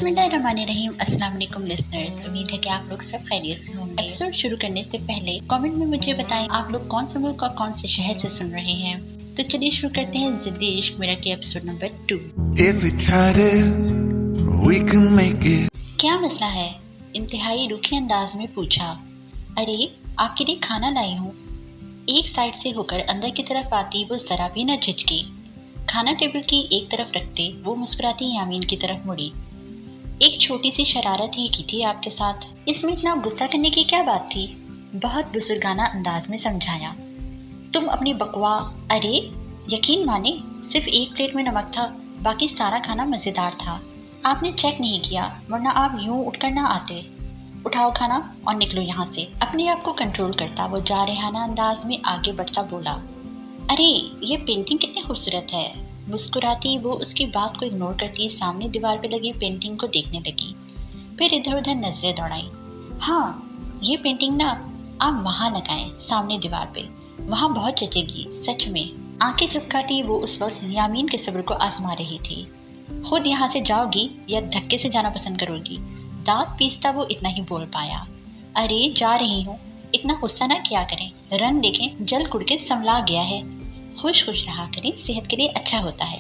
बिस्मिल्लाहिर्रहमानिर्रहीम। अस्सलाम वालेकुम लिसनर्स, उम्मीद है कि आप लोग सब खैरियत से होंगे। एपिसोड शुरू करने से पहले कमेंट में मुझे बताएं आप लोग कौन से मुल्क और कौन से शहर से सुन रहे हैं। तो चलिए शुरू करते हैं ज़िद्दी इश्क मेरा के episode number 2। If we tried it, we can make it. क्या मसला है? इंतहाई रूखे अंदाज में पूछा। अरे आपके लिए खाना लाई हूँ। एक साइड से होकर अंदर की तरफ आती वो जरा भी न झिझकी। खाना टेबल की एक तरफ रखते वो मुस्कुराती यामीन की तरफ मुड़ी। एक छोटी सी शरारत ही की थी आपके साथ, इसमें इतना गुस्सा करने की क्या बात थी? बहुत बुजुर्गाना अंदाज में समझाया। तुम अपनी बकवा। अरे यकीन माने सिर्फ एक प्लेट में नमक था, बाकी सारा खाना मज़ेदार था। आपने चेक नहीं किया वरना आप यूं उठकर ना आते। उठाओ खाना और निकलो यहाँ से। अपने आप को कंट्रोल करता वो जारहाना अंदाज में आगे बढ़ता बोला। अरे ये पेंटिंग कितनी खूबसूरत है। मुस्कुराती वो उसकी बात को इग्नोर करती सामने दीवार पे लगी पेंटिंग को देखने लगी। फिर इधर उधर नजरें दौड़ाई। हाँ ये पेंटिंग ना आप वहाँ लगाएं, सामने दीवार पे, वहाँ बहुत जचेगी सच में। आंखें झपकाती वो उस वक्त यामीन के सब्र को आजमा रही थी। खुद यहाँ से जाओगी या धक्के से जाना पसंद करोगी? दांत पीसता वो इतना ही बोल पाया। अरे जा रही हूँ, इतना गुस्सा ना किया करें, रंग देखें जल कुड़ के संभला गया है। खुश खुश रहा करें, सेहत के लिए अच्छा होता है।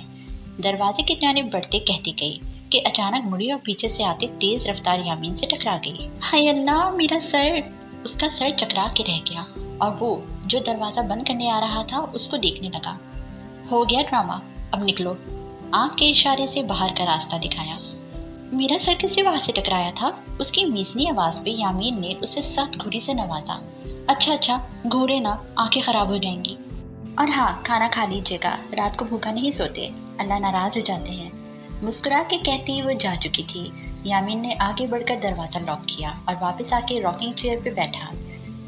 दरवाजे की जानिब बढ़ते कहती गई कि अचानक मुड़ी और पीछे से आते तेज रफ्तार यामीन से टकरा गई। हाय अल्लाह मेरा सर। उसका सर चकरा के रह गया और वो जो दरवाज़ा बंद करने आ रहा था उसको देखने लगा। हो गया ड्रामा, अब निकलो। आँख के इशारे से बाहर का रास्ता दिखाया। मेरा सर किससे वहाँ से टकराया था? उसकी मीसनी आवाज़ पे यामीन ने उसे सख्त घुरी से नवाजा। अच्छा घूरे ना, आंखें खराब हो जाएंगी। और हाँ खाना खा लीजिएगा, रात को भूखा नहीं सोते, अल्लाह नाराज़ हो जाते हैं। मुस्कुरा के कहती वो जा चुकी थी। यामीन ने आगे बढ़कर दरवाज़ा लॉक किया और वापस आके रॉकिंग चेयर पे बैठा।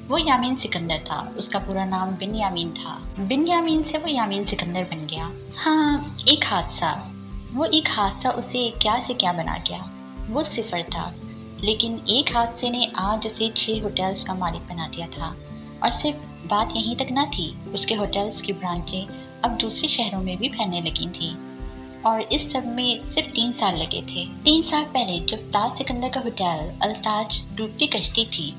वो यामीन सिकंदर था, उसका पूरा नाम बिन यामीन था। बिन यामीन से वो यामीन सिकंदर बन गया। हाँ एक हादसा उसे क्या से क्या बना गया। वो सिफर था, लेकिन एक हादसे ने आज उसे 6 होटल्स का मालिक बना दिया था। और सिर्फ बात यहीं तक ना थी, उसके होटल्स की ब्रांचें अब दूसरे शहरों में भी फैलने लगी थी। और इस सब में सिर्फ 3 साल लगे थे। 3 साल पहले जब ताज सिकंदर का होटल अल्ताज डूबती कश्ती थी,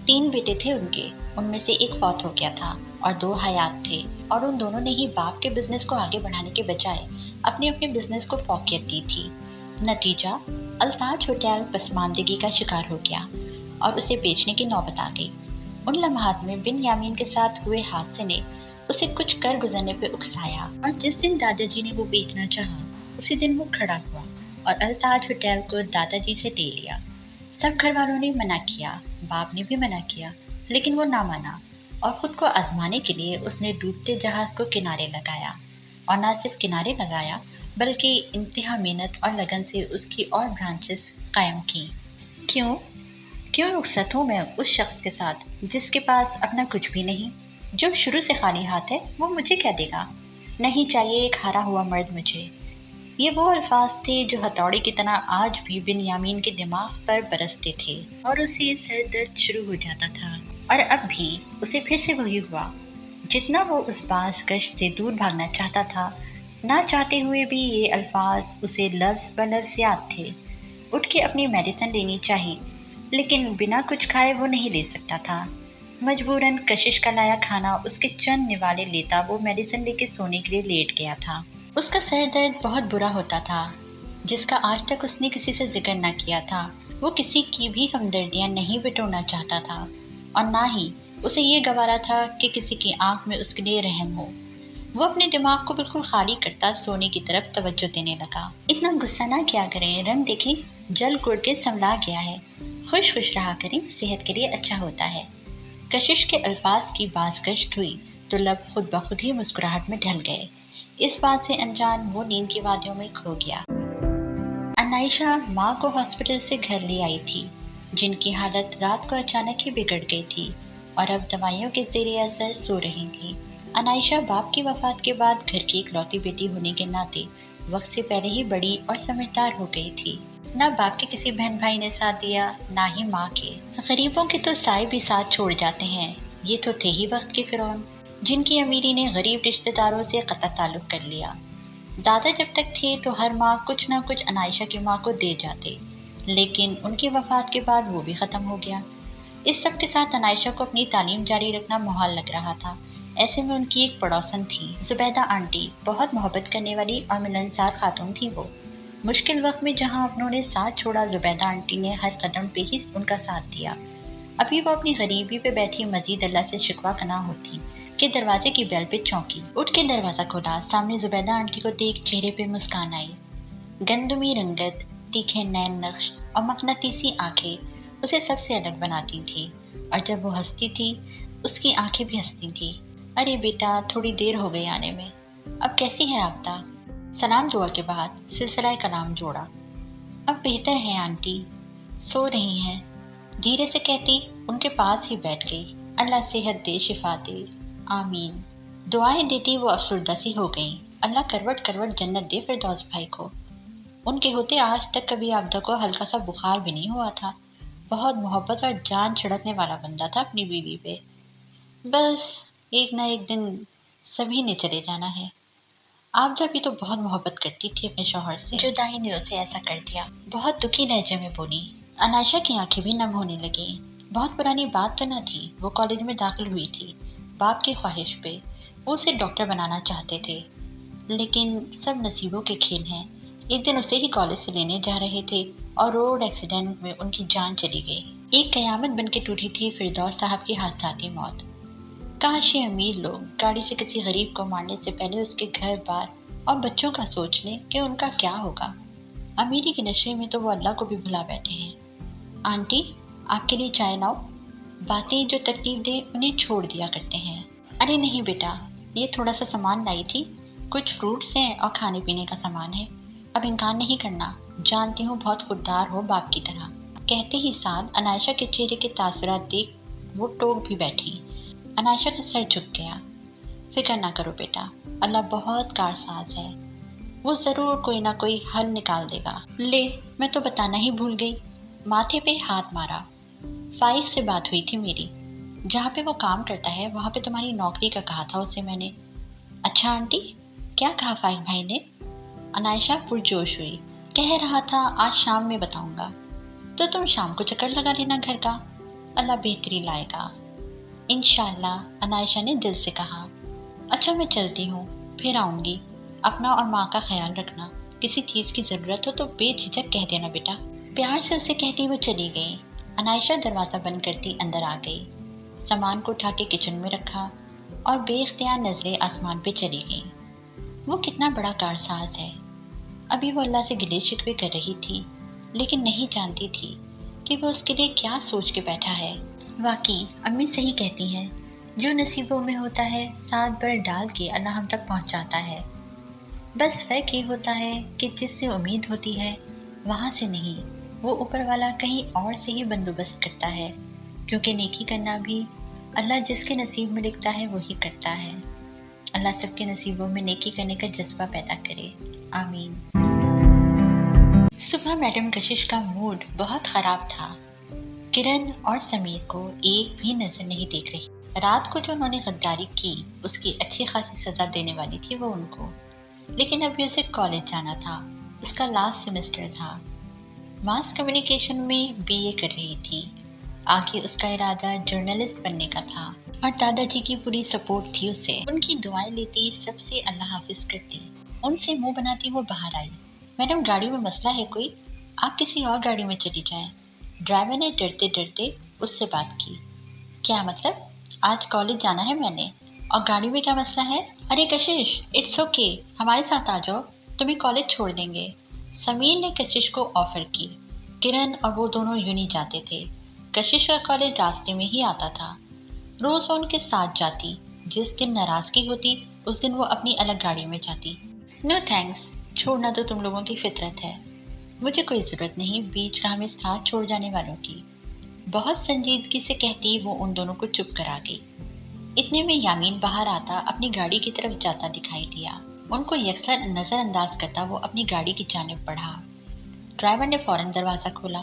3 बेटे थे उनके, उनमें से एक फौत हो गया था और 2 हयात थे। और उन दोनों ने ही बाप के बिजनेस को आगे बढ़ाने के बजाय अपने अपने बिजनेस को फौकियत दी थी। नतीजा अल्ताज होटल पसमानदगी का शिकार हो गया और उसे बेचने की नौबत आ गई। उन लम्हात में बिन यामीन के साथ हुए हादसे ने उसे कुछ कर गुजरने पे उकसाया और जिस दिन दादाजी ने वो बेचना चाहा उसी दिन वो खड़ा हुआ और अल्ताज होटल को दादाजी से ले लिया। सब घर वालों ने मना किया, बाप ने भी मना किया, लेकिन वो ना माना और ख़ुद को आजमाने के लिए उसने डूबते जहाज़ को किनारे लगाया। और ना सिर्फ किनारे लगाया बल्कि इंतहा मेहनत और लगन से उसकी और ब्रांचेस कायम की। क्यों रुखसत हूँ मैं उस शख्स के साथ जिसके पास अपना कुछ भी नहीं, जो शुरू से खाली हाथ है? वो मुझे क्या देगा? नहीं चाहिए एक हारा हुआ मर्द मुझे। ये वो अल्फाज थे जो हथौड़े की तरह आज भी बिन यामीन के दिमाग पर बरसते थे और उसे सर दर्द शुरू हो जाता था। और अब भी उसे फिर से वही हुआ। जितना वो उस बास गश्त से दूर भागना चाहता था, ना चाहते हुए भी ये अल्फाज उसे लफ्ज़ ब लफ्ज़ याद थे। उठ के अपनी मेडिसिन लेनी चाहिए, लेकिन बिना कुछ खाए वो नहीं ले सकता था। मजबूरन कशिश का लाया खाना उसके चंद निवाले लेता वो मेडिसिन लेके सोने के लिए लेट गया था। उसका सर दर्द बहुत बुरा होता था, जिसका आज तक उसने किसी से जिक्र ना किया था। वो किसी की भी हमदर्दियाँ नहीं बटोरना चाहता था और ना ही उसे ये गवारा था कि किसी की आंख में उसके लिए रहम हो। वो अपने दिमाग को बिल्कुल खाली करता सोने की तरफ तवज्जो देने लगा। इतना गुस्सा ना किया करें, रंग देखें जल कुड़ के संभला गया है। खुश खुश रहा करें, सेहत के लिए अच्छा होता है। कशिश के अल्फाज की बाज़गश्त हुई तो लब खुद ब खुद ही मुस्कुराहट में ढल गए। इस बात से अनजान वो नींद की वादियों में खो गया। अनाइशा माँ को हॉस्पिटल से घर ले आई थी, जिनकी हालत रात को अचानक ही बिगड़ गई थी और अब दवाइयों के ज़रिए असर सो रही थी। अनाइशा बाप की वफ़ात के बाद घर की इकलौती बेटी होने के नाते वक्त से पहले ही बड़ी और समझदार हो गई थी। ना बाप के किसी बहन भाई ने साथ दिया, ना ही माँ के। गरीबों के तो साए भी साथ छोड़ जाते हैं। ये तो थे ही वक्त के फिरौन, जिनकी अमीरी ने गरीब रिश्तेदारों से क़तअ ताल्लुक़ कर लिया। दादा जब तक थे तो हर माह कुछ ना कुछ अनाइशा की माँ को दे जाते। لیکن ان کی وفات کے بعد وہ بھی ختم ہو گیا۔ اس سب کے ساتھ عنائشہ کو اپنی تعلیم جاری رکھنا محال لگ رہا تھا۔ ایسے میں ان کی ایک پڑوسن تھی زبیدہ آنٹی، بہت محبت کرنے والی اور ملنسار خاتون تھی وہ۔ مشکل وقت میں جہاں انہوں نے ساتھ چھوڑا، زبیدہ آنٹی نے ہر قدم پہ ہی ان کا ساتھ دیا۔ ابھی وہ اپنی غریبی پہ بیٹھی مزید اللہ سے شکوہ کنا ہوتی کہ دروازے کی بیل پہ چونکی۔ اٹھ کے دروازہ کھولا، سامنے زبیدہ آنٹی کو دیکھ چہرے پہ مسکان آئی۔ گندمی رنگت، تیکھے نین نقش اور مقناطیسی آنکھیں اسے سب سے الگ بناتی تھی، اور جب وہ ہنستی تھی اس کی آنکھیں بھی ہنستی تھی۔ ارے بیٹا، تھوڑی دیر ہو گئی آنے میں، اب کیسی ہے آفتہ؟ سلام دعا کے بعد سلسلہ کلام جوڑا۔ اب بہتر ہے آنٹی، سو رہی ہیں، دھیرے سے کہتی ان کے پاس ہی بیٹھ گئی۔ اللہ صحت دے، شفا دے، آمین۔ دعائیں دیتی وہ افسردہ سی ہو گئیں۔ اللہ کروٹ کروٹ جنت دے فردوس بھائی کو۔ ان کے ہوتے آج تک کبھی آبدہ کو ہلکا سا بخار بھی نہیں ہوا تھا۔ بہت محبت اور جان چھڑکنے والا بندہ تھا اپنی بیوی پہ۔ بس ایک نہ ایک دن سبھی نے چلے جانا ہے۔ آبدہ بھی تو بہت محبت کرتی تھی اپنے شوہر سے، جدائی نے اسے ایسا کر دیا۔ بہت دکھی لہجے میں بولی۔ عنائشہ کی آنکھیں بھی نم ہونے لگیں۔ بہت پرانی بات تو نہ تھی، وہ کالج میں داخل ہوئی تھی باپ کی خواہش پہ۔ وہ اسے ڈاکٹر بنانا چاہتے تھے، لیکن سب نصیبوں کے کھیل ہیں۔ ایک دن اسے ہی کالج سے لینے جا رہے تھے اور روڈ ایکسیڈنٹ میں ان کی جان چلی گئی۔ ایک قیامت بن کے ٹوٹی تھی فردوس صاحب کی حادثاتی موت۔ کاش یہ امیر لوگ گاڑی سے کسی غریب کو مارنے سے پہلے اس کے گھر بار اور بچوں کا سوچ لیں کہ ان کا کیا ہوگا۔ امیری کے نشے میں تو وہ اللہ کو بھی بھلا بیٹھے ہیں۔ آنٹی، آپ کے لیے چائے لاؤ؟ باتیں جو تکلیف دے انہیں چھوڑ دیا کرتے ہیں۔ ارے نہیں بیٹا، یہ تھوڑا سا سامان لائی تھی، کچھ فروٹس ہیں اور کھانے پینے کا سامان ہے، اب انکار نہیں کرنا، جانتی ہوں بہت خوددار ہو باپ کی طرح۔ کہتے ہی ساتھ عنائشہ کے چہرے کے تاثرات دیکھ وہ ٹوک بھی بیٹھی۔ عنائشہ کا سر جھک گیا۔ فکر نہ کرو بیٹا، اللہ بہت کارساز ہے، وہ ضرور کوئی نہ کوئی حل نکال دے گا۔ لے، میں تو بتانا ہی بھول گئی۔ ماتھے پہ ہاتھ مارا۔ فائق سے بات ہوئی تھی میری، جہاں پہ وہ کام کرتا ہے وہاں پہ تمہاری نوکری کا کہا تھا اسے میں نے۔ اچھا آنٹی، کیا کہا فائق بھائی نے؟ عنائشہ پرجوش ہوئی۔ کہہ رہا تھا آج شام میں بتاؤں گا، تو تم شام کو چکر لگا لینا گھر کا، اللہ بہتری لائے گا انشاءاللہ، عنائشہ نے دل سے کہا۔ اچھا میں چلتی ہوں، پھر آؤں گی، اپنا اور ماں کا خیال رکھنا، کسی چیز کی ضرورت ہو تو بے جھجک کہہ دینا بیٹا۔ پیار سے اسے کہتی وہ چلی گئی۔ عنائشہ دروازہ بند کرتی اندر آ گئی، سامان کو اٹھا کے کچن میں رکھا اور بے اختیار نظریں آسمان پہ چلی گئیں۔ وہ کتنا بڑا کارساز ہے۔ ابھی وہ اللہ سے گلے شکوے کر رہی تھی، لیکن نہیں جانتی تھی کہ وہ اس کے لیے کیا سوچ کے بیٹھا ہے۔ واقعی امی صحیح کہتی ہیں، جو نصیبوں میں ہوتا ہے ساتھ بر ڈال کے اللہ ہم تک پہنچاتا ہے۔ بس فرق یہ ہوتا ہے کہ جس سے امید ہوتی ہے وہاں سے نہیں، وہ اوپر والا کہیں اور سے ہی بندوبست کرتا ہے، کیونکہ نیکی کرنا بھی اللہ جس کے نصیب میں لکھتا ہے وہی کرتا ہے۔ اللہ سب کے نصیبوں میں نیکی کرنے کا جذبہ پیدا کرے، آمین۔ صبح میڈم کشش کا موڈ بہت خراب تھا۔ کرن اور سمیر کو ایک بھی نظر نہیں دیکھ رہی۔ رات کو جو انہوں نے غداری کی اس کی اچھی خاصی سزا دینے والی تھی وہ ان کو، لیکن ابھی اسے کالج جانا تھا، اس کا لاسٹ سیمسٹر تھا، ماس کمیونیکیشن میں BA کر رہی تھی، آگے اس کا ارادہ جرنلسٹ بننے کا تھا، اور دادا جی کی پوری سپورٹ تھی اسے۔ ان کی دعائیں لیتی، سب سے اللہ حافظ کرتی، ان سے منہ بناتی وہ باہر آئی۔ میڈم گاڑی میں مسئلہ ہے کوئی؟ آپ کسی اور گاڑی میں چلی جائیں۔ ڈرائیور نے ڈرتے ڈرتے اس سے بات کی۔ کیا مطلب؟ آج کالج جانا ہے میں نے، اور گاڑی میں کیا مسئلہ ہے؟ ارے کشش، اٹس اوکے، ہمارے ساتھ آ جاؤ، تمہیں کالج چھوڑ دیں گے۔ سمیر نے کشش کو آفر کی۔ کرن اور وہ دونوں یونی جاتے تھے، کشش کا کالج راستے میں ہی آتا تھا، روز وہ ان کے ساتھ جاتی، جس دن ناراضگی ہوتی اس دن وہ اپنی الگ گاڑی میں جاتی۔ نو تھینکس، چھوڑنا تو تم لوگوں کی فطرت ہے، مجھے کوئی ضرورت نہیں بیچ راہ میں ساتھ چھوڑ جانے والوں کی، بہت سنجیدگی سے کہتی وہ ان دونوں کو چپ کرا گئی۔ اتنے میں یامین باہر آتا اپنی گاڑی کی طرف جاتا دکھائی دیا، ان کو یکسر نظر انداز کرتا وہ اپنی گاڑی کی جانب بڑھا۔ ڈرائیور نے فوراً دروازہ کھولا،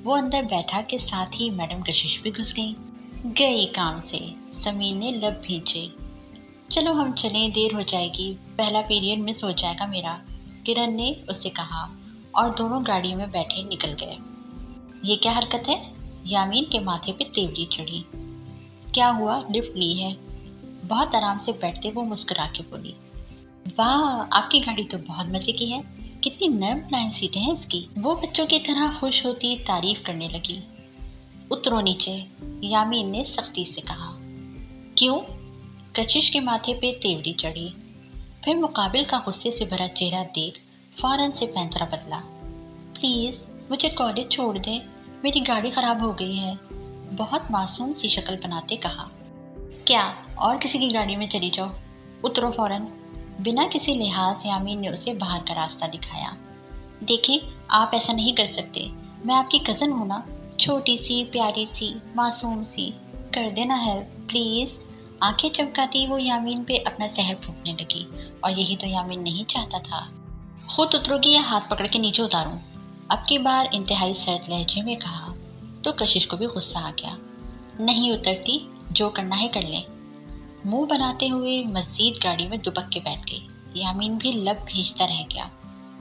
وہ اندر بیٹھا کے ساتھ ہی میڈم کشش بھی گھس گئی کام سے۔ سمیر نے لب بھینچے۔ چلو ہم چلیں، دیر ہو جائے گی، پہلا پیریڈ مس ہو جائے گا میرا، کرن نے اس سے کہا، اور دونوں گاڑی میں بیٹھے نکل گئے۔ ये क्या हरकत है? यामीन के माथे पे तेवरी चढ़ी। क्या हुआ, लिफ्ट ली है? बहुत आराम से बैठते वो मुस्कुरा के बोली। वाह, आपकी गाड़ी तो बहुत मज़े की है। कितनी नर्म मुलायम सीटें हैं इसकी। वो बच्चों की तरह खुश होती तारीफ करने लगी। उतरो नीचे, यामीन ने सख्ती से कहा। क्यों? कशिश के माथे पे तेवरी चढ़ी। फिर मुकाबिल का गुस्से से भरा चेहरा देख फौरन से पैंतरा बदला। प्लीज़ मुझे कॉलेज छोड़ दें, मेरी गाड़ी ख़राब हो गई है, बहुत मासूम सी शक्ल बनाते कहा। क्या और किसी की गाड़ी में चली जाओ, उतरो फ़ौरन। बिना किसी लिहाज यामीन ने उसे बाहर का रास्ता दिखाया। देखिए, आप ऐसा नहीं कर सकते, मैं आपकी कज़न हूँ ना, छोटी सी प्यारी सी मासूम सी, कर देना हेल्प प्लीज़। आंखें चमकाती वो यामीन पे अपना सहर फूंकने लगी, और यही तो यामीन नहीं चाहता था। खुद उतरोगी या हाथ पकड़ के नीचे उतारूं? अब की बार इंतहाई सर्द लहजे में कहा तो कशिश को भी गुस्सा आ गया। नहीं उतरती, जो करना है कर लें। मुंह बनाते हुए मज़ीद गाड़ी में दुबक के बैठ गई। यामीन भी लब भींचता रह गया।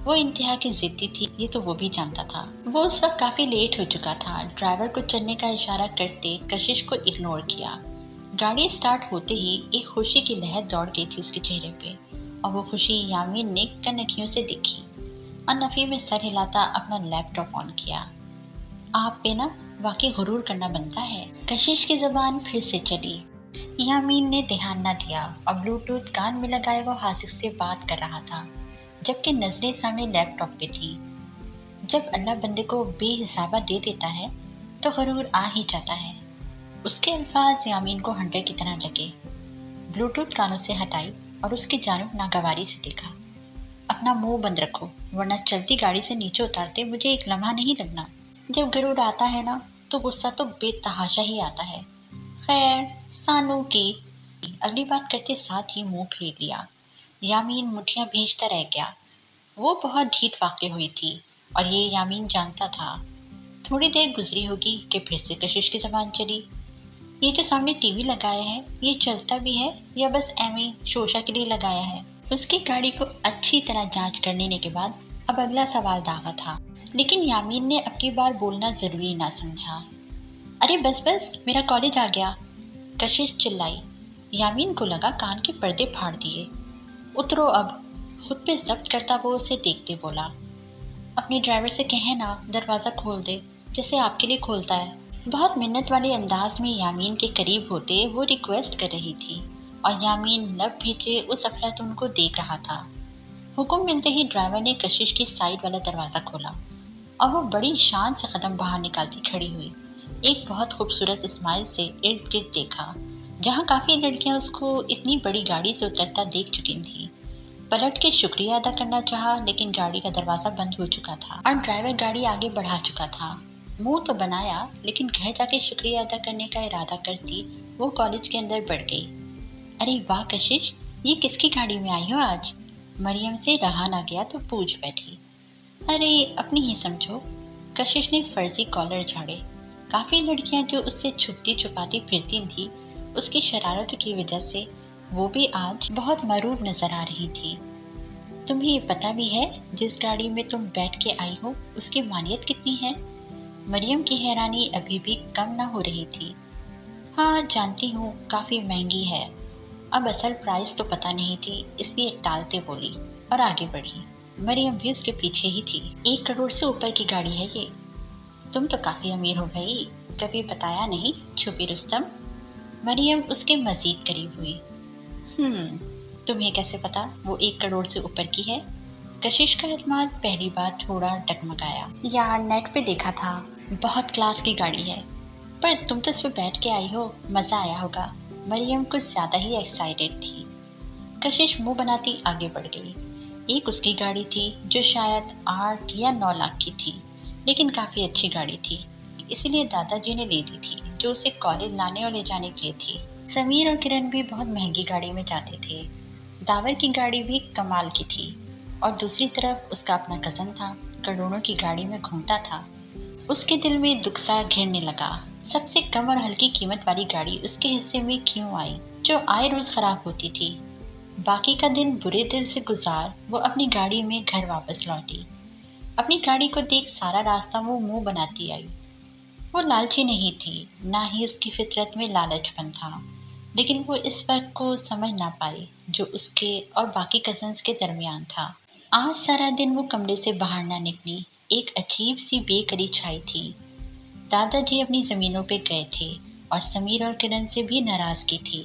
वो इंतहा की ज़िद्दी थी, ये तो वो भी जानता था। वो उस वक्त काफ़ी लेट हो चुका था। ड्राइवर को चलने का इशारा करते कशिश को इग्नोर किया। गाड़ी स्टार्ट होते ही एक खुशी की लहर दौड़ गई थी उसके चेहरे पे, और वो खुशी यामीन ने कनखियों से देखी और नफ़ी में सर हिलाता अपना लैपटॉप ऑन किया। आप पे ना वाकई गुरूर करना बनता है। कशिश की ज़बान फिर से चली। यामीन ने ध्यान न दिया और ब्लूटूथ कान में लगाए वो हासिक से बात कर रहा था, जबकि नज़रें सामने लैपटॉप पे थी। जब अल्लाह बंदे को बेहिसाबा दे देता है तो गुरूर आ ही जाता है। उसके अल्फाज यामीन को हंटर की तरह लगे। ब्लूटूथ कानों से हटाई और उसकी जानिब नागवारी से देखा। अपना मुंह बंद रखो, वरना चलती गाड़ी से नीचे उतारते मुझे एक लम्हा नहीं लगना। जब गुरूर आता है ना तो गुस्सा तो बेतहाशा ही आता है। खैर, सानू की। अगली बात करते साथ ही मुंह फेर लिया। यामीन मुठियां भींचता रह गया। वो बहुत ढीठ वाक़ई हुई थी और ये यामीन जानता था। थोड़ी देर गुजरी होगी कि फिर से कशिश की ज़बान चली। ये जो सामने टीवी लगाया है, ये चलता भी है या बस एਵੇਂ शोशा के लिए लगाया है? उसकी गाड़ी को अच्छी तरह जांच कर लेने के बाद अब अगला सवाल दागा था, लेकिन यामीन ने अब की बार बोलना ज़रूरी ना समझा। अरे बस बस, मेरा कॉलेज आ गया, कशिश चिल्लाई। यामीन को लगा कान के पर्दे फाड़ दिए। उतरो अब, खुद पे जब्त करता वो उसे देखते बोला। अपने ड्राइवर से कहें ना दरवाज़ा खोल दे, जैसे आपके लिए खोलता है। बहुत मिन्नत वाले अंदाज में यामीन के करीब होते वो रिक्वेस्ट कर रही थी, और यामीन लब भींचे उस अफलातून को देख रहा था। हुक्म मिलते ही ड्राइवर ने कशिश की साइड वाला दरवाज़ा खोला और वो बड़ी शान से कदम बाहर निकालती खड़ी हुई। एक बहुत खूबसूरत इस्माइल से इर्द गिर्द देखा। जहाँ काफ़ी लड़कियाँ उसको इतनी बड़ी गाड़ी से उतरता देख चुकी थी। पलट के शुक्रिया अदा करना चाहा, लेकिन गाड़ी का दरवाज़ा बंद हो चुका था और ड्राइवर गाड़ी आगे बढ़ा चुका था। मुंह तो बनाया, लेकिन घर जाके शुक्रिया अदा करने का इरादा करती वो कॉलेज के अंदर बढ़ गई। अरे वाह कशिश, ये किसकी गाड़ी में आई हो आज? मरियम से रहा ना गया तो पूछ बैठी। अरे अपनी ही समझो। कशिश ने फर्जी कॉलर झाड़े। काफ़ी लड़कियां जो उससे छुपती छुपाती फिरती थी, उसकी शरारत की वजह से वो भी आज बहुत मरूर नजर आ रही थी। तुम्हें ये पता भी है जिस गाड़ी में तुम बैठ के आई हो उसकी मालियत कितनी है? मरियम की हैरानी अभी भी कम ना हो रही थी। हाँ जानती हूँ, काफ़ी महंगी है। अब असल प्राइस तो पता नहीं थी, इसलिए टालते बोली और आगे बढ़ी। मरियम भी उसके पीछे ही थी। 1 करोड़ से ऊपर की गाड़ी है ये। तुम तो काफ़ी अमीर हो भाई, कभी बताया नहीं, छुपी रुस्तम। मरियम उसके मज़ीद करीब हुई। तुम्हें कैसे पता वो 1 करोड़ से ऊपर की है? कशिश का एतमाद पहली बार थोड़ा डगमगाया। यार नेट पे देखा था, बहुत क्लास की गाड़ी है। पर तुम तो इस पर बैठ के आई हो, मज़ा आया होगा। मरियम कुछ ज़्यादा ही एक्साइटेड थी। कशिश मुंह बनाती आगे बढ़ गई। एक उसकी गाड़ी थी जो शायद 8 या 9 लाख की थी, लेकिन काफ़ी अच्छी गाड़ी थी, इसीलिए दादाजी ने ले दी थी, जो उसे कॉलेज लाने और ले जाने के लिए थी। समीर और किरण भी बहुत महंगी गाड़ी में जाते थे। दावर की गाड़ी भी कमाल की थी, और दूसरी तरफ उसका अपना कज़न था, करोड़ों की गाड़ी में घूमता था। उसके दिल में दुख सा घिरने लगा। सबसे कम और हल्की कीमत वाली गाड़ी उसके हिस्से में क्यों आई, जो आए रोज़ ख़राब होती थी। बाकी का दिन बुरे दिल से गुजार वो अपनी गाड़ी में घर वापस लौटी। अपनी गाड़ी को देख सारा रास्ता वो मुंह बनाती आई। वो लालची नहीं थी, ना ही उसकी फितरत में लालचपन था, लेकिन वो इस फ़र्क को समझ ना पाई जो उसके और बाकी कज़न्स के दरमियान था। आज सारा दिन वो कमरे से बाहर ना निकली। एक अजीब सी बेकरी छाई थी। दादाजी अपनी ज़मीनों पे गए थे और समीर और किरण से भी नाराज़गी थी।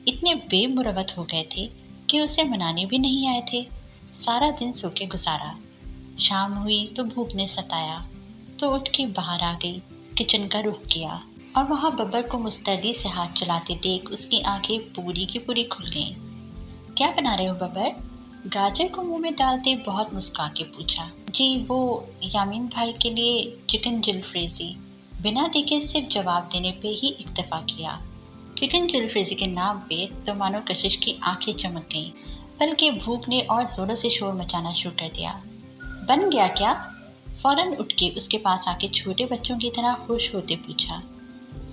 इतने बेमुरवत हो गए थे कि उसे मनाने भी नहीं आए थे। सारा दिन सो के गुजारा। शाम हुई तो भूख ने सताया, तो उठ के बाहर आ गई, किचन का रुख किया और वहाँ बब्बर को मुस्तैदी से हाथ चलाते देख उसकी आंखें पूरी की पूरी खुल गईं। क्या बना रहे हो बब्बर? गाजर को मुंह में डालते बहुत मुस्कुरा के पूछा। जी वो यामीन भाई के लिए चिकन जलफ्रेजी। बिना देखे सिर्फ जवाब देने पे ही इक्तफा किया। चिकन जलफ्रेजी के नाम पे तो मानो कशिश की आंखें चमक गईं, बल्कि भूख ने और जोरों से शोर मचाना शुरू कर दिया। बन गया क्या? फौरन उठ के उसके पास आके छोटे बच्चों की तरह खुश होते पूछा।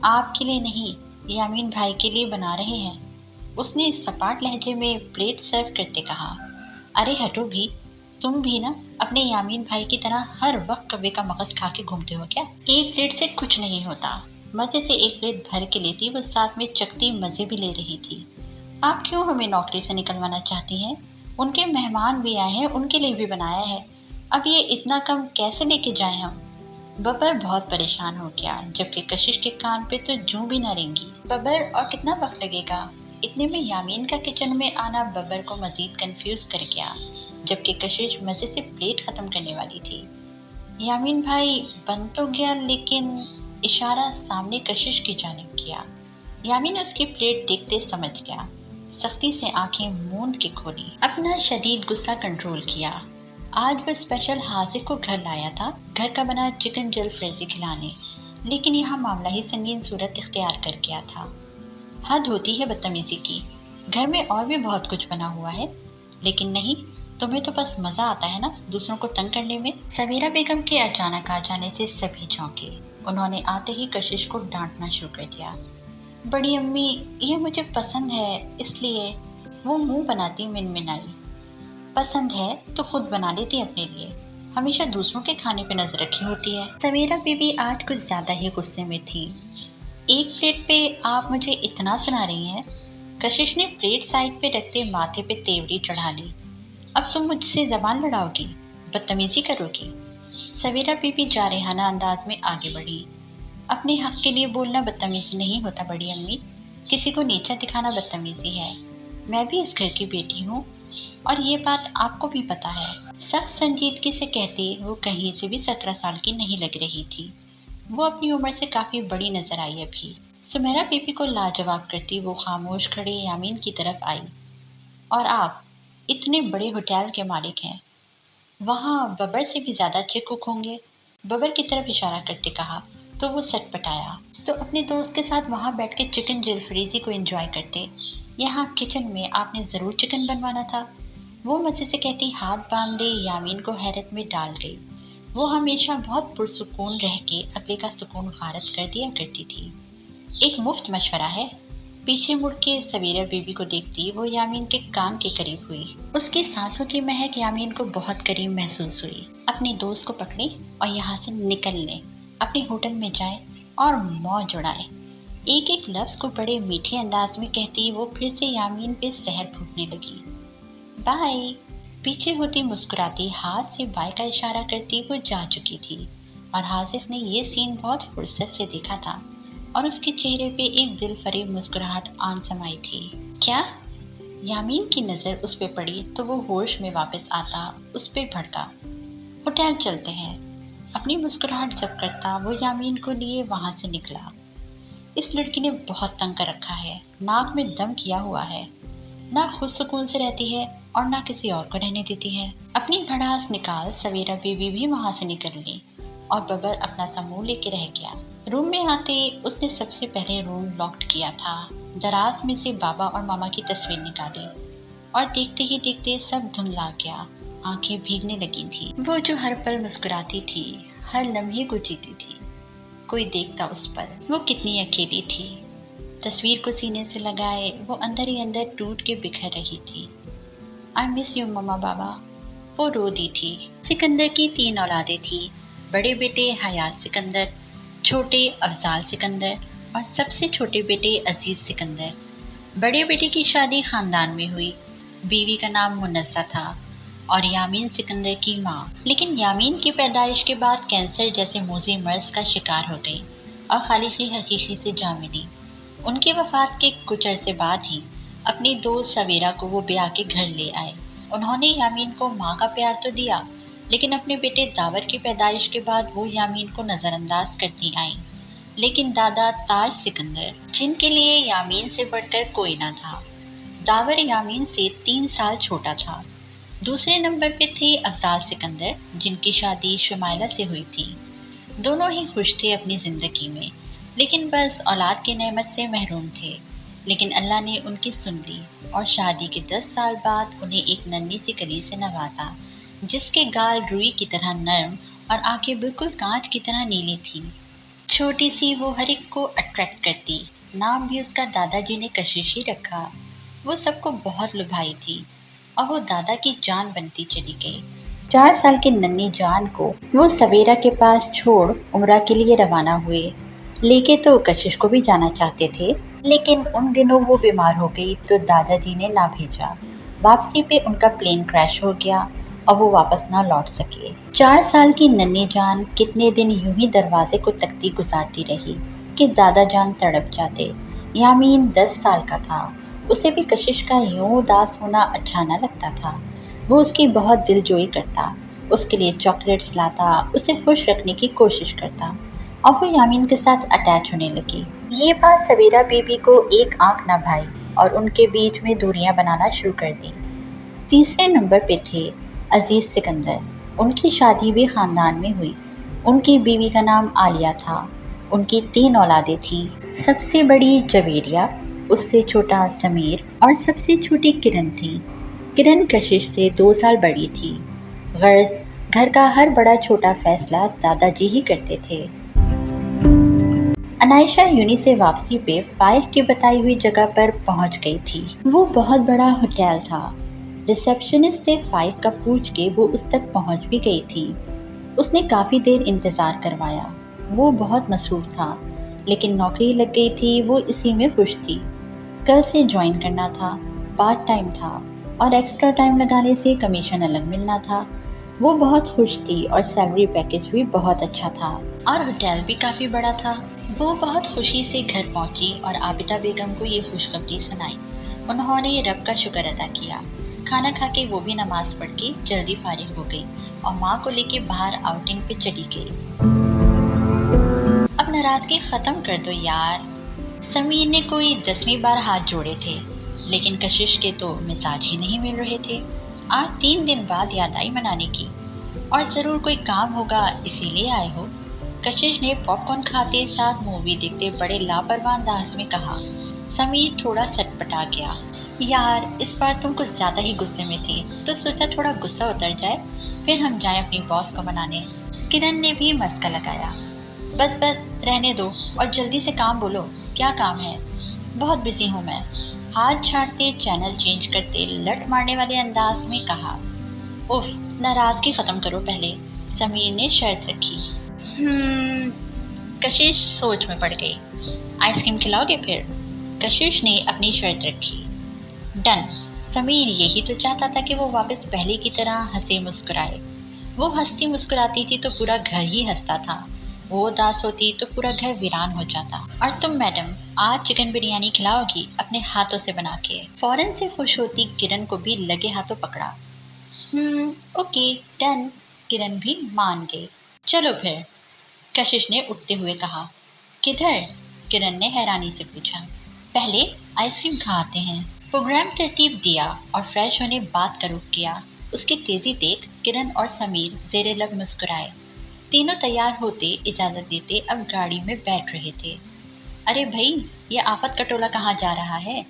आपके लिए नहीं, यामीन भाई के लिए बना रहे हैं, उसने सपाट लहजे में प्लेट सर्व करते कहा। अरे हटो भी, तुम भी ना अपने यामीन भाई की तरह हर वक्त कव्वे का मगज खा के घूमते हो क्या? एक प्लेट से कुछ नहीं होता। मज़े से एक प्लेट भर के लेती, वो साथ में चखती मज़े भी ले रही थी। आप क्यों हमें नौकरी से निकलवाना चाहती हैं? उनके मेहमान भी आए हैं, उनके लिए भी बनाया है। अब ये इतना कम कैसे लेके जाएं हम? बब्बर बहुत परेशान हो गया, जबकि कशिश के कान पे तो जूं भी न रेंगी। बब्बर और कितना वक्त लगेगा? इतने में यामीन का किचन में आना बब्बर को मजीद कंफ्यूज कर गया, जबकि कशिश मज़े से प्लेट ख़त्म करने वाली थी। यामीन भाई बन तो गया, लेकिन इशारा सामने कशिश की जानिब किया। यामीन उसकी प्लेट देखते समझ गया। सख्ती से आंखें मूंद के खोली, अपना शदीद गुस्सा कंट्रोल किया। आज वो स्पेशल हाजिर को घर लाया था, घर का बना चिकन जलफ्रेजी खिलाने, लेकिन यहाँ मामला ही संगीन सूरत इख्तियार कर गया था। हद होती है बदतमीजी की। घर में और भी बहुत कुछ बना हुआ है, लेकिन नहीं, तुम्हें तो बस मज़ा आता है ना दूसरों को तंग करने में। सवेरा बेगम के अचानक आ जाने से सभी चौंके। उन्होंने आते ही कशिश को डांटना शुरू कर दिया। बड़ी अम्मी, ये मुझे पसंद है इसलिए। वो मुंह बनाती मिनमिनाई। पसंद है तो खुद बना लेती अपने लिए, हमेशा दूसरों के खाने पे नजर रखी होती है। समीरा बीबी आज कुछ ज्यादा ही गुस्से में थी। एक प्लेट पे आप मुझे इतना सुना रही हैं? कशिश ने प्लेट साइड पे रखते माथे पे तेवड़ी चढ़ा ली। अब तुम मुझसे जबान लड़ाओगी, बदतमीजी करोगी? सवेरा बीबी जारहाना अंदाज में आगे बढ़ी। अपने हक के लिए बोलना बदतमीजी नहीं होता बड़ी अम्मी, किसी को नीचा दिखाना बदतमीजी है। मैं भी इस घर की बेटी हूँ और ये बात आपको भी पता है। सख्त संजीदगी से कहते वो कहीं से भी 17 साल की नहीं लग रही थी। वो अपनी उम्र से काफ़ी बड़ी नजर आई अभी। सुमेरा बीबी को लाजवाब करती वो खामोश खड़े यामीन की तरफ आई। और आप इतने बड़े होटल के मालिक हैं, वहाँ बब्बर से भी ज़्यादा अच्छे कुक होंगे। बब्बर की तरफ इशारा करते कहा तो वो सटपटाया। तो अपने दोस्त के साथ वहाँ बैठ के चिकन जलफ्रेजी को एंजॉय करते। यहाँ किचन में आपने ज़रूर चिकन बनवाना था। वो मज़े से कहती हाथ बांध दे यामीन को हैरत में डाल गई। वो हमेशा बहुत पुरसुकून रह के अगले का सुकून गारत कर दिया करती थी। एक मुफ्त मशवरा है। पीछे मुड़ के सवेरा बीबी को देखती वो यामीन के कान के करीब हुई। उसकी सांसों की महक यामीन को बहुत करीब महसूस हुई। अपने दोस्त को पकड़े और यहाँ से निकल लें, अपने होटल में जाए और मौज उड़ाए। एक एक लफ्ज़ को बड़े मीठे अंदाज में कहती वो फिर से यामीन पे जहर फूटने लगी। बाय। पीछे होती मुस्कुराती हाथ से बाय का इशारा करती वो जा चुकी थी और हाजिर ने ये सीन बहुत फुर्सत से देखा था और उसके चेहरे पे एक दिल फरेब मुस्कुराहट आन समाई थी। क्या? यामीन की नज़र उस पे पड़ी तो वो होश में वापस आता उस पे भड़का। होटल चलते हैं। अपनी मुस्कुराहट जब करता वो यामीन को लिए वहाँ से निकला। इस लड़की ने बहुत तंग कर रखा है, नाक में दम किया हुआ है, ना खुद सुकून से रहती है और ना किसी और को रहने देती है। अपनी भड़ास निकाल सवेरा बीबी भी वहाँ से निकल ली और बब्बर अपना समूह लेके रह गया। रूम में आते उसने सबसे पहले रूम लॉक्ड किया था। दराज में से बाबा और मामा की तस्वीर निकाली और देखते ही देखते सब धुंधला गया। आंखें भीगने लगी थी। वो जो हर पल मुस्कुराती थी, हर लम्हे को जीती थी, कोई देखता उस पर। वो कितनी अकेली थी। तस्वीर को सीने से लगाए वो अंदर ही अंदर टूट के बिखर रही थी। आई मिस यू मम्मा बाबा। वो रो दी थी। सिकंदर की 3 औलादें थी। बड़े बेटे हयात सिकंदर, چھوٹے افضال سکندر اور سب سے چھوٹے بیٹے عزیز سکندر۔ بڑے بیٹے کی شادی خاندان میں ہوئی، بیوی کا نام منزہ تھا اور یامین سکندر کی ماں، لیکن یامین کی پیدائش کے بعد کینسر جیسے موذی مرض کا شکار ہو گئی اور خالق حقیقی سے جا ملی۔ ان کی وفات کے کچھ عرصے بعد ہی اپنی دوست سویرا کو وہ بیاہ کے گھر لے آئے۔ انہوں نے یامین کو ماں کا پیار تو دیا، لیکن اپنے بیٹے داور کی پیدائش کے بعد وہ یامین کو نظر انداز کرتی آئیں۔ لیکن دادا تاج سکندر، جن کے لیے یامین سے بڑھ کر کوئی نہ تھا، داور یامین سے 3 سال چھوٹا تھا۔ دوسرے نمبر پہ تھے افضال سکندر، جن کی شادی شمائلہ سے ہوئی تھی۔ دونوں ہی خوش تھے اپنی زندگی میں، لیکن بس اولاد کی نعمت سے محروم تھے۔ لیکن اللہ نے ان کی سن لی اور شادی کے 10 سال بعد انہیں ایک ننھی سی کلی سے نوازا، جس کے گال روئی کی طرح نرم اور آنکھیں بالکل کانچ کی طرح نیلی تھیں۔ چھوٹی سی وہ ہر ایک کو اٹریکٹ کرتی، نام بھی اس کا دادا جی نے کشش ہی رکھا۔ وہ سب کو بہت لبھائی تھی اور وہ دادا کی جان بنتی چلی گئی۔ 4 سال کی ننھی جان کو وہ سویرا کے پاس چھوڑ عمرہ کے لیے روانہ ہوئے۔ لے کے تو کشش کو بھی جانا چاہتے تھے، لیکن ان دنوں وہ بیمار ہو گئی تو دادا جی نے نہ بھیجا۔ واپسی پہ ان کا پلین کریش ہو گیا اور وہ واپس نہ لوٹ سکے۔ 4 سال کی ننھی جان کتنے دن یوں ہی دروازے کو تکتی گزارتی رہی کہ دادا جان تڑپ جاتے۔ یامین 10 سال کا تھا، اسے بھی کشش کا یوں اداس ہونا اچھا نہ لگتا تھا۔ وہ اس کی بہت دل جوئی کرتا، اس کے لیے چاکلیٹس لاتا، اسے خوش رکھنے کی کوشش کرتا، اور وہ یامین کے ساتھ اٹیچ ہونے لگی۔ یہ بات سویرا بی بی کو ایک آنکھ نہ بھائی اور ان کے بیچ میں دوریاں بنانا شروع کر دی۔ تیسرے نمبر پہ تھے عزیز سکندر، ان کی شادی بھی خاندان میں ہوئی۔ ان کی بیوی کا نام عالیہ تھا۔ ان کی 3 اولادیں تھیں، سب سے بڑی جویریہ، اس سے چھوٹا سمیر اور سب سے چھوٹی کرن تھی۔ کرن کشش سے 2 سال بڑی تھی۔ غرض گھر کا ہر بڑا چھوٹا فیصلہ دادا جی ہی کرتے تھے۔ عنائشہ یونی سے واپسی پہ 5 کی بتائی ہوئی جگہ پر پہنچ گئی تھی۔ وہ بہت بڑا ہوٹل تھا۔ ریسیپشنسٹ سے 5 کا پوچھ کے وہ اس تک پہنچ بھی گئی تھی۔ اس نے کافی دیر انتظار کروایا۔ وہ بہت مصروف تھا، لیکن نوکری لگ گئی تھی، وہ اسی میں خوش تھی۔ کل سے جوائن کرنا تھا، پارٹ ٹائم تھا اور ایکسٹرا ٹائم لگانے سے کمیشن الگ ملنا تھا۔ وہ بہت خوش تھی اور سیلری پیکج بھی بہت اچھا تھا اور ہوٹل بھی کافی بڑا تھا۔ وہ بہت خوشی سے گھر پہنچی اور عابدہ بیگم کو یہ خوشخبری سنائی۔ انہوں نے رب کا شکر ادا کیا۔ کھانا کھا کے وہ بھی نماز پڑھ کے جلدی فارغ ہو گئی اور ماں کو لے کے باہر آؤٹنگ پہ چلی گئی۔ اب ناراضگی ختم کر دو یار۔ سمیر نے کوئی 10ویں بار ہاتھ جوڑے تھے، لیکن کشش کے تو مزاج ہی نہیں مل رہے تھے۔ آج 3 دن بعد یاد آئی منانے کی، اور ضرور کوئی کام ہوگا اسی لیے آئے ہو۔ کشش نے پاپ کارن کھاتے ساتھ مووی دیکھتے بڑے لاپرواہ انداز میں کہا۔ سمیر تھوڑا سٹپٹا گیا۔ یار اس بار تم کچھ زیادہ ہی غصے میں تھی، تو سوچا تھوڑا غصہ اتر جائے، پھر ہم جائیں اپنی باس کو منانے۔ کرن نے بھی مسکا لگایا۔ بس بس رہنے دو اور جلدی سے کام بولو، کیا کام ہے؟ بہت بزی ہوں میں، ہاتھ چھاڑتے چینل چینج کرتے لٹ مارنے والے انداز میں کہا۔ اف، ناراضگی ختم کرو پہلے، سمیر نے شرط رکھی۔ کشش سوچ میں پڑ گئی۔ آئس کریم کھلاؤ گے پھر؟ کشش نے اپنی شرط رکھی۔ ڈن۔ سمیر یہی تو چاہتا تھا کہ وہ واپس پہلے کی طرح ہنسے مسکرائے۔ وہ ہنستی مسکراتی تھی تو پورا گھر ہی ہنستا تھا، وہ اداس ہوتی تو پورا گھر ویران ہو جاتا۔ اور تم میڈم آج چکن بریانی کھلاؤ گی اپنے ہاتھوں سے بنا کے؟ فوراً سے خوش ہوتی کرن کو بھی لگے ہاتھوں پکڑا۔ Okay done. کرن بھی مان گئی۔ چلو پھر، کشش نے اٹھتے ہوئے کہا۔ کدھر؟ کرن نے حیرانی سے پوچھا۔ پہلے آئس کریم کھا آتے ہیں۔ پروگرام ترتیب دیا اور فریش ہونے بات کا رخ کیا۔ اس کی تیزی دیکھ کرن اور سمیر زیر لب مسکرائے۔ تینوں تیار ہوتے اجازت دیتے اب گاڑی میں بیٹھ رہے تھے۔ ارے بھائی، یہ آفت کا ٹولہ کہاں جا رہا ہے؟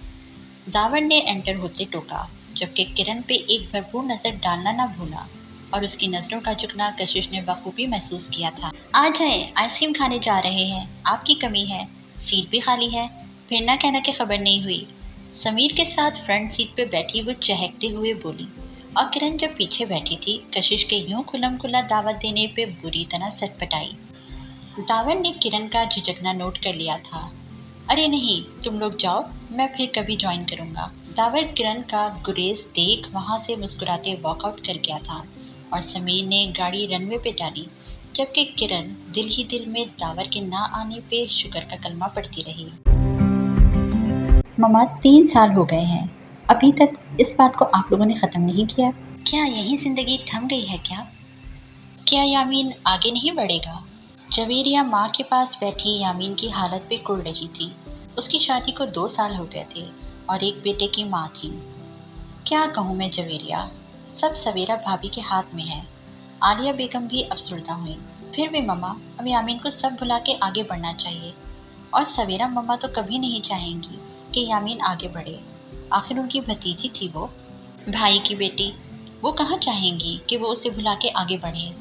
داور نے انٹر ہوتے ٹوکا، جبکہ کرن پہ ایک بھرپور نظر ڈالنا نہ بھولا، اور اس کی نظروں کا جھکنا کشش نے بخوبی محسوس کیا تھا۔ آ جائیں، آئس کریم کھانے جا رہے ہیں، آپ کی کمی ہے، سیٹ بھی خالی ہے، پھر نہ کہنا کہ خبر نہیں ہوئی۔ سمیر کے ساتھ فرنٹ سیٹ پہ بیٹھی وہ چہکتے ہوئے بولی، اور کرن جب پیچھے بیٹھی تھی کشش کے یوں کھلم کھلا دعوت دینے پہ بری طرح سٹ پٹائی۔ दावर ने किरण का झिझकना नोट कर लिया था। अरे नहीं, तुम लोग जाओ, मैं फिर कभी ज्वाइन करूँगा। दावर किरण का गुरेज देख वहाँ से मुस्कुराते वॉकआउट कर गया था और समीर ने गाड़ी रनवे पे डाली, जबकि किरण दिल ही दिल में दावर के ना आने पे शुक्र का कलमा पढ़ती रही। मम्मा 3 साल हो गए हैं, अभी तक इस बात को आप लोगों ने ख़त्म नहीं किया। क्या यही ज़िंदगी थम गई है क्या? क्या यामीन आगे नहीं बढ़ेगा? जवेरिया माँ के पास बैठी यामीन की हालत पे कुढ़ रही थी। उसकी शादी को 2 साल हो गए थे और एक बेटे की माँ थी। क्या कहूँ मैं जवेरिया, सब सवेरा भाभी के हाथ में है। आलिया बेगम भी अफसरदा हुई। फिर भी मम्मा, अब यामीन को सब भुला के आगे बढ़ना चाहिए। और सवेरा मम्मा तो कभी नहीं चाहेंगी कि यामीन आगे बढ़े, आखिर उनकी भतीजी थी वो, भाई की बेटी। वो कहाँ चाहेंगी कि वो उसे भुला के आगे बढ़े।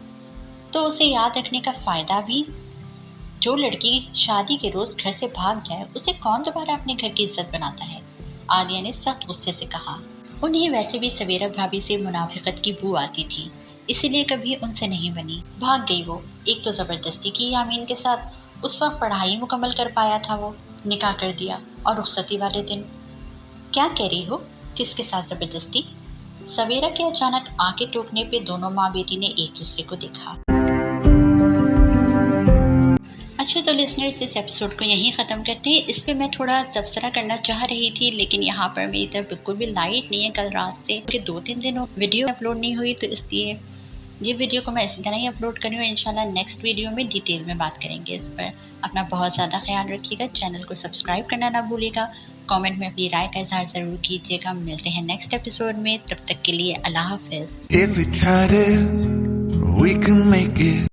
तो उसे याद रखने का फ़ायदा भी, जो लड़की शादी के रोज़ घर से भाग जाए उसे कौन दोबारा अपने घर की इज्जत बनाता है। आलिया ने सख्त गुस्से से कहा। उन्हें वैसे भी सवेरा भाभी से मुनाफिकत की बू आती थी, इसीलिए कभी उनसे नहीं बनी। भाग गई वो, एक तो ज़बरदस्ती की यामीन के साथ, उस वक्त पढ़ाई मुकम्मल कर पाया था वो, निकाह कर दिया और रुखसती वाले दिन। क्या कह रही हो, किसके साथ ज़बरदस्ती? सवेरा के अचानक आंखें टोकने पे दोनों माँ बेटी ने एक दूसरे को देखा। अच्छा तो लिसनर्स, इस एपिसोड को यहीं ख़त्म करते हैं। इस पे मैं थोड़ा तबसरा करना चाह रही थी, लेकिन यहाँ पर मेरी तरफ बिल्कुल भी लाइट नहीं है कल रात से, क्योंकि 2-3 दिन वीडियो अपलोड नहीं हुई, तो इसलिए ये वीडियो को मैं इसी तरह ही अपलोड करूँ। इंशाल्लाह नेक्स्ट वीडियो में डिटेल में बात करेंगे इस पर। अपना बहुत ज़्यादा ख्याल रखिएगा, चैनल को सब्सक्राइब करना ना भूलिएगा, कमेंट में अपनी राय का इजहार ज़रूर कीजिएगा। मिलते हैं नेक्स्ट एपिसोड में, तब तक के लिए अल्लाह हाफ़िज़। If we tried it, we can make it.